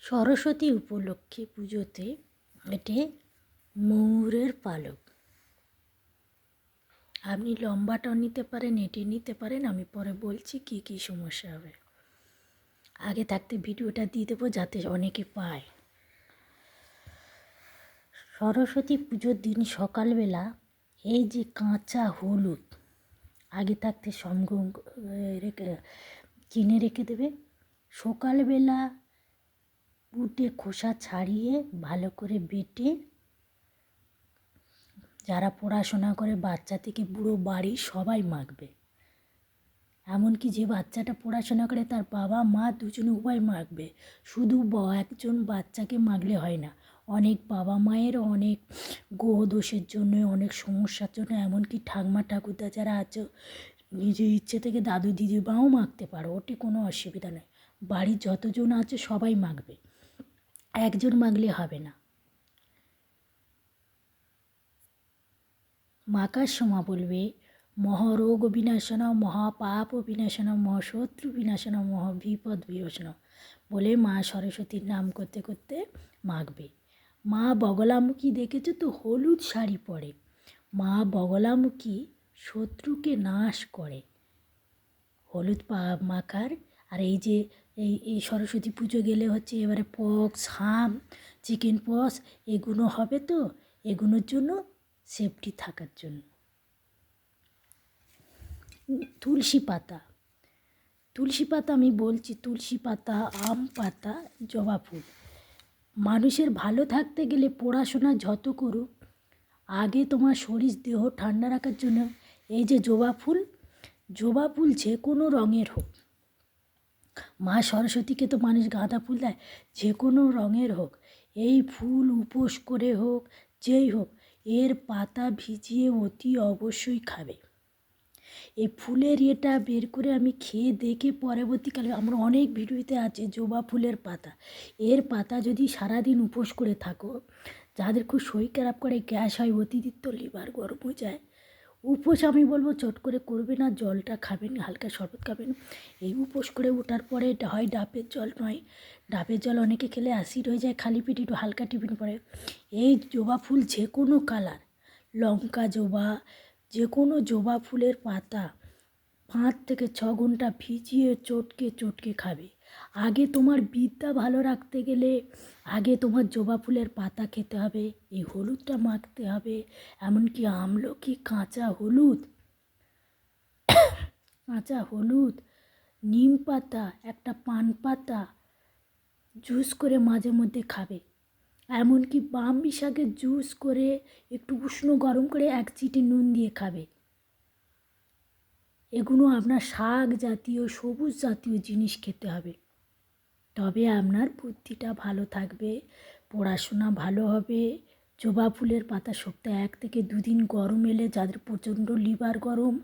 সরস্বতী উপলক্ষে পুজোতে এটি ময়ূরের পালক। আপনি লম্বাটাও নিতে পারেন, এটি নিতে পারেন। আমি পরে বলছি কি কি সমস্যা হবে। আগে থাকতে ভিডিওটা দিয়ে দেবো যাতে অনেকে পায়। সরস্বতী পুজোর দিন সকালবেলা এই যে কাঁচা হলুদ আগে থাকতে রেখে কিনে রেখে দেবে। সকালবেলা উঠে খোসা ছাড়িয়ে ভালো করে বেটে, যারা পড়াশোনা করে বাচ্চা থেকে বুড়ো বাড়ির সবাই মাখবে। এমনকি যে বাচ্চাটা পড়াশোনা করে তার বাবা মা দুজনে উভয় মাখবে। শুধু একজন বাচ্চাকে মাখলে হয় না, অনেক বাবা মায়ের অনেক গ্রহ দোষের জন্য, অনেক সমস্যার জন্য, এমনকি ঠাকমা ঠাকুরদা যারা আছে নিজের ইচ্ছে থেকে দাদু দিদিমাও মাখতে পারো, ওটি কোনো অসুবিধা নেই। বাড়ির যতজন আছে সবাই মাখবে, একজন মাখলে হবে না। মাখার সময় বলবে মহারোগ বিনাশন, মহাপাপ বিনাশন, মহাশত্রু বিনাশন, মহাবিপদ বিনাশন বলে মা সরস্বতীর নাম করতে করতে মাখবে। মা বগলামুখী দেখেছো তো, হলুদ শাড়ি পরে। মা বগলামুখী শত্রুকে নাশ করে হলুদ মাখার। আর এই যে এই সরস্বতী পুজো গেলে হচ্ছে এবারে পক্স, হাম, চিকেন পক্স এগুলো হবে, তো এগুলোর জন্য সেফটি থাকার জন্য। তুলসী পাতা, তুলসী পাতা আমি বলছি, তুলসী পাতা, আম পাতা, জবা ফুল। মানুষের ভালো থাকতে গেলে পড়াশোনা যত করুক, আগে তোমার শরীর দেহ ঠান্ডা রাখার জন্য এই যে জবা ফুল যে কোনো রঙের হোক, মা সরস্বতীকে তো মানুষ গাঁদা ফুল দেয়, যে কোনো রঙের হোক, এই ফুল উপোস করে হোক, যেই হোক, এর পাতা ভিজিয়ে অতি অবশ্যই খাবে। এই ফুলের এটা বের করে আমি খেয়ে দেখে পরবর্তীকালে আমার অনেক ভিডিওতে আছে জবা ফুলের পাতা। এর পাতা যদি সারাদিন উপোস করে থাকো, যাদের খুব শরীর খারাপ করে, গ্যাস হয়, অতিরিক্ত লিভার গরম হয়ে যায়, উপোস আমি বলবো চট করে করবে না, জলটা খাবেন, হালকা শরবত খাবেন। এই উপোস করে ওঠার পরে হয় ডাবের জল, নয় ডাবের জল অনেকে খেলে অ্যাসিড হয়ে যায়, খালি পেটে একটু হালকা টিফিন পরে এই জবা ফুল যে কোনো কালার, লঙ্কা জবা, যে কোনো জবা ফুলের পাতা 5 থেকে 6 ঘন্টা ভিজিয়ে চটকে খাবে। আগে তোমার বিদ্যা ভালো রাখতে গেলে আগে তোমার জবা ফুলের পাতা খেতে হবে, এই হলুদটা মাখতে হবে। এমনকি আমলকি, কাঁচা হলুদ, নিম পাতা, একটা পান পাতা জুস করে মাঝে মধ্যে খাবে। এমনকি ব্রাহ্মী শাকের জুস করে একটু উষ্ণ গরম করে 1 চিটি নুন দিয়ে খাবে। এগুলো আপনার শাক জাতীয়, সবুজ জাতীয় জিনিস খেতে হবে, তবে আপনার বুদ্ধিটা ভালো থাকবে, পড়াশোনা ভালো হবে। জবা ফুলের পাতা সপ্তাহে 1 থেকে 2 দিন গরম এলে, যাদের প্রচণ্ড লিভার গরম,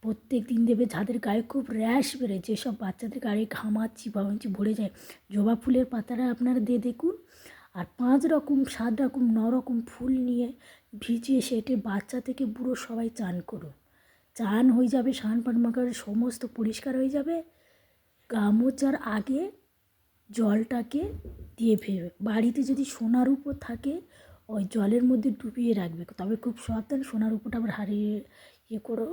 প্রত্যেক দিন দেবে। যাদের গায়ে খুব র্যাশ বেরোয়, যেসব বাচ্চাদের গায়ে ঘামাচ্ছি ভরে যায়, জবা ফুলের পাতাটা আপনারা দিয়ে দেখুন। আর 5 রকম, 7 রকম, 9 রকম ফুল নিয়ে ভিজিয়ে সেটে বাচ্চা থেকে বুড়ো সবাই চান করুন। চান হয়ে যাবে, স্নান পান মাখার সমস্ত পরিষ্কার হয়ে যাবে। গা মোছার আগে জলটাকে দিয়ে ফেলবে। বাড়িতে যদি সোনার উপর থাকে ওই জলের মধ্যে ডুবিয়ে রাখবে, তবে খুব সাবধান, সোনার উপরটা আবার হারিয়ে করো,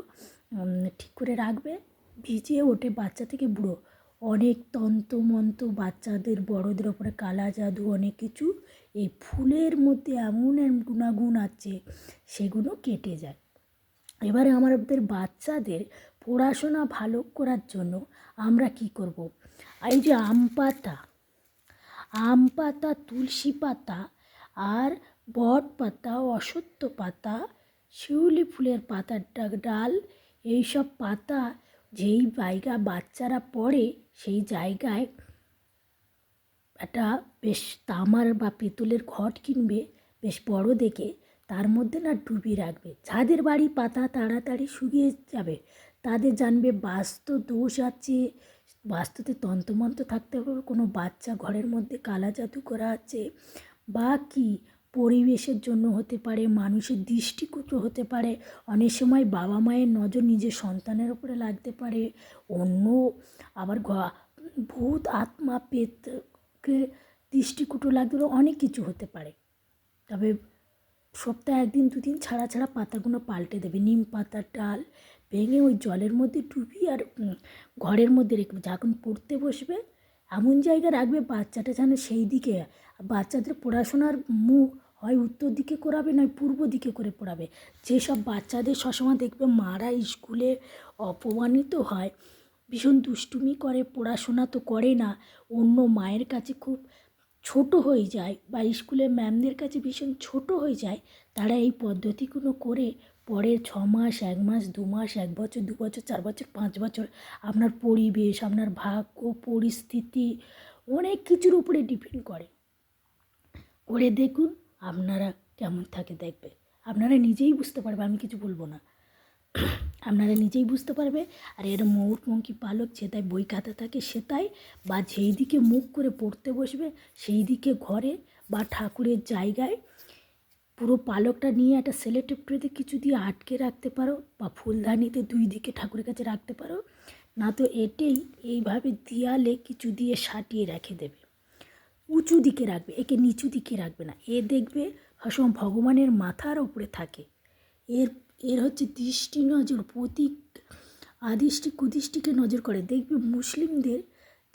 ঠিক করে রাখবে। ভিজিয়ে ওঠে বাচ্চা থেকে বুড়ো, অনেক তন্ত্রমন্ত্র বাচ্চাদের বড়োদের ওপরে কালা জাদু অনেক কিছু এই ফুলের মধ্যে এমন গুণাগুণ আছে, সেগুলো কেটে যায়। এবারে আমাদের বাচ্চাদের পড়াশোনা ভালো করার জন্য আমরা কি করব, এই যে আম পাতা, তুলসী পাতা আর বট পাতা, অশ্বত্থ পাতা, শিউলি ফুলের পাতার ডাল, এইসব পাতা যেই বাচ্চারা পড়ে সেই জায়গায় একটা বেশ তামার বা পিতলের ঘট কিনবে, বেশ বড় দেখে, তার মধ্যে না ডুবিয়ে রাখবে। যাদের বাড়ি পাতা তাড়াতাড়ি শুকিয়ে যাবে, তাদের জানবে বাস্তু দোষ আছে, বাস্তুতে তন্ত্রমন্ত্র থাকতে হবে, কোনো বাচ্চা ঘরের মধ্যে কালা জাদু করা আছে, বা কি পরিবেশের জন্য হতে পারে, মানুষের দৃষ্টিকটু হতে পারে। অনেক সময় বাবা মায়ের নজর নিজের সন্তানের উপরে লাগতে পারে, অন্য আবার ভূত আত্মা পেতকে দৃষ্টিকটু লাগবে, অনেক কিছু হতে পারে। তবে সপ্তাহে 1-2 দিন ছাড়া ছাড়া পাতাগুলো পাল্টে দেবে। নিম পাতার ডাল ভেঙে ওই জলের মধ্যে ডুবিয়ে আর ঘরের মধ্যে রেখে যখন পড়তে বসবে এমন জায়গায় রাখবে বাচ্চাটা যেন সেই দিকে, বাচ্চাদের পড়াশোনার মুখ হয় উত্তর দিকে করাবে নয় পূর্ব দিকে করে পড়াবে। যেসব বাচ্চাদের সবসময় দেখবে মারা স্কুলে অপমানিত হয়, ভীষণ দুষ্টুমি করে, পড়াশোনা তো করে না, অন্য মায়ের কাছে খুব ছোট হয়ে যায় বা স্কুলের ম্যামদের কাছে ভীষণ ছোট হয়ে যায়, তারা এই পদ্ধতিগুলো করে পরের 6 মাস, 1 মাস, 2 মাস, 1 বছর, 2 বছর, 4 বছর, 5 বছর আপনার পরিবেশ, আপনার ভাগ্য, পরিস্থিতি অনেক কিছুর উপরে ডিপেন্ড করে দেখুন আপনারা কেমন থাকে দেখবে। আপনারা নিজেই বুঝতে পারবে, আমি কিছু বলবো না, আপনারা নিজেই বুঝতে পারবে। আর এর ময়ূর পঙ্খী পালক যেটায় বই খাতা থাকে সেটাই, বা যেই দিকে মুখ করে পড়তে বসবে সেই দিকে ঘরে বা ঠাকুরের জায়গায় পুরো পালকটা নিয়ে একটা সেলোটেপ ট্রেতে কিছু দিয়ে আটকে রাখতে পারো, বা ফুলদানিতে 2 দিকে ঠাকুরের কাছে রাখতে পারো, না তো এটেই এইভাবে দেয়ালে কিছু দিয়ে সাটিয়ে রেখে দেবে। উঁচু দিকে রাখবে, একে নিচু দিকে রাখবে না। এ দেখবে সবসময় ভগবানের মাথার ওপরে থাকে। এর এর হচ্ছে দৃষ্টি নজর প্রতীক আদৃষ্টি কুদৃষ্টিকে নজর করে। দেখবে মুসলিমদের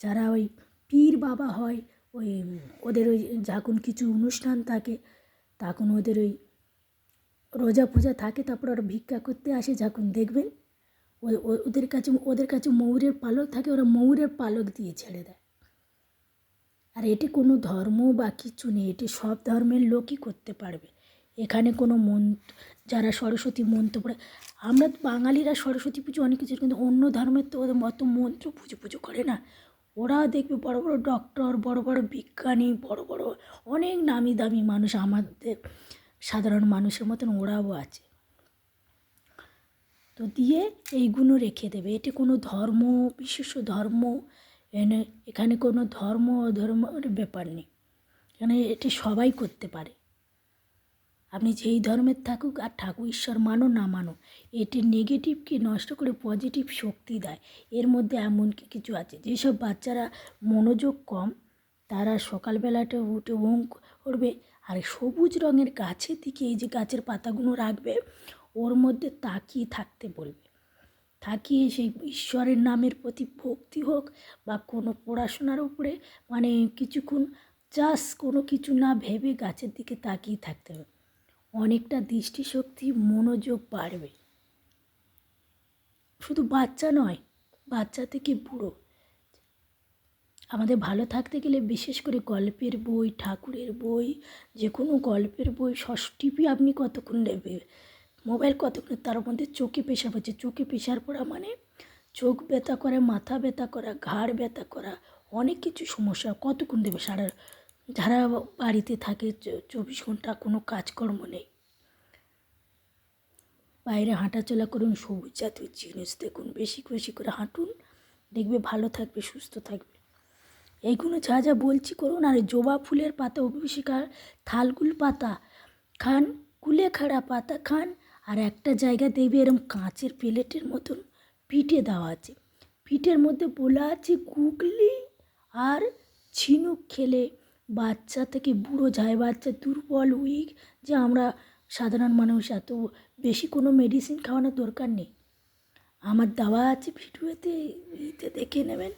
যারা ওই পীর বাবা হয়, ওই ওদের ওই যখন কিছু অনুষ্ঠান থাকে তখন ওদের ওই রোজা ফোজা থাকে, তারপর ওরা ভিক্ষা করতে আসে, যখন দেখবেন ওদের কাছে ময়ূরের পালক থাকে, ওরা ময়ূরের পালক দিয়ে ছেড়ে দেয়। আর এটি কোনো ধর্ম বা কিছু নেই, এটি সব ধর্মের লোকই করতে পারবে। এখানে কোনো যারা সরস্বতী মন্ত্র পড়ে, আমরা তো বাঙালিরা সরস্বতী পুজো অনেক কিছু, কিন্তু অন্য ধর্মের তো ওদের মতো মন্ত্র পুজো করে না। ওরা দেখবে বড় বড় ডক্টর, বড় বড় বিজ্ঞানী, বড় বড় অনেক নামি দামি মানুষ, আমাদের সাধারণ মানুষের মতন ওরাও আছে। তো দিয়ে এইগুলো রেখে দেবে। এটি কোনো ধর্ম বিশেষ ধর্ম এখানে কোনো ধর্ম অধর্মের ব্যাপার নেই, এখানে এটি সবাই করতে পারে। আপনি যেই ধর্মের থাকুক আর ঠাকুর ঈশ্বর মানো না মানো, এটি নেগেটিভকে নষ্ট করে পজিটিভ শক্তি দেয়। এর মধ্যে এমন কিছু আছে, যেসব বাচ্চারা মনোযোগ কম তারা সকালবেলাটা উঠে ওং করবে, আর সবুজ রঙের গাছের দিকে এই যে গাছের পাতাগুলো রাখবে ওর মধ্যে তাকিয়ে থাকতে বলবে। থাকিয়ে সেই ঈশ্বরের নামের প্রতি ভক্তি হোক বা কোনো পড়াশোনার উপরে মানে কিছুক্ষণ জাস্ট কোনো কিছু না ভেবে গাছের দিকে তাকিয়ে থাকতে হবে, অনেকটা দৃষ্টিশক্তি মনোযোগ বাড়বে। শুধু বাচ্চা নয়, বাচ্চা থেকে বুড়ো, আমাদের ভালো থাকতে গেলে বিশেষ করে গল্পের বই, ঠাকুরের বই, যে কোনো গল্পের বই টিপি আপনি কতক্ষণ নেবে, মোবাইল কতক্ষণ, তার মধ্যে চোখে প্রেশার হচ্ছে, চোখে প্রেশার পড়া মানে চোখ ব্যথা করা, মাথা ব্যথা করা, ঘাড় ব্যথা করা, অনেক কিছু সমস্যা। কতক্ষণ দেবে যারা বাড়িতে থাকে 24 ঘন্টা কোনো কাজকর্ম নেই, বাইরে হাঁটাচলা করুন, সবুজ জাতীয় জিনিস দেখুন, বেশি বেশি করে হাঁটুন, দেখবে ভালো থাকবে, সুস্থ থাকবে। এইগুলো যা যা বলছি করুন। আর জবা ফুলের পাতা, অভিষেকার থালগুল পাতা খান, কুলেখাড়া পাতা খান। আর একটা জায়গা দেখবে এরকম কাঁচের প্লেটের মতন পিঠে দেওয়া আছে, পিঠের মধ্যে বলা আছে গুগলি আর ঝিনুক খেলে বাচ্চা থেকে বুড়ো যায়, বাচ্চা দুর্বল উইক, যে আমরা সাধারণ মানুষ এত বেশি কোনো মেডিসিন খাওয়ানোর দরকার নেই। আমার দেওয়া আছে ভিডিওতে, দেখে নেবেন,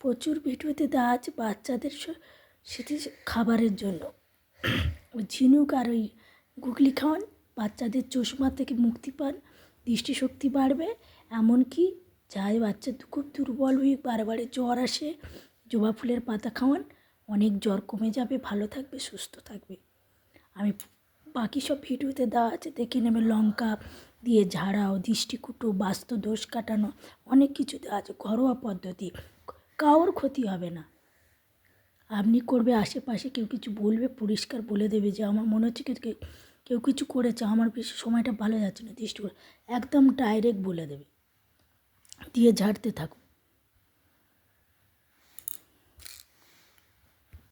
প্রচুর ভিডিওতে দেওয়া আছে বাচ্চাদের সেটি খাবারের জন্য। ওই ঝিনুক আর ওই গুগলি খাওয়ান, বাচ্চাদের চশমা থেকে মুক্তি পান, দৃষ্টিশক্তি বাড়বে। এমনকি যাই বাচ্চা খুব দুর্বল হয়ে বারে জ্বর আসে, জবা ফুলের পাতা খাওয়ান, অনেক জ্বর কমে যাবে, ভালো থাকবে, সুস্থ থাকবে। আমি বাকি সব ভিডিওতে দেওয়া আছে, দেখে নেবে। লঙ্কা দিয়ে ঝাড়াও, দৃষ্টিকুটো, বাস্তু দোষ কাটানো, অনেক কিছু দেওয়া আছে, ঘরোয়া পদ্ধতি, কারোর ক্ষতি হবে না। আপনি করবে, আশেপাশে কেউ কিছু বলবে, পরিষ্কার বলে দেবে যে আমার মনে হচ্ছে কেউ কিছু করেছে, আমার বেশি সময়টা ভালো যাচ্ছে না, দৃষ্টি একদম ডাইরেক্ট বলে দেবে, দিয়ে ঝাড়তে থাকুন।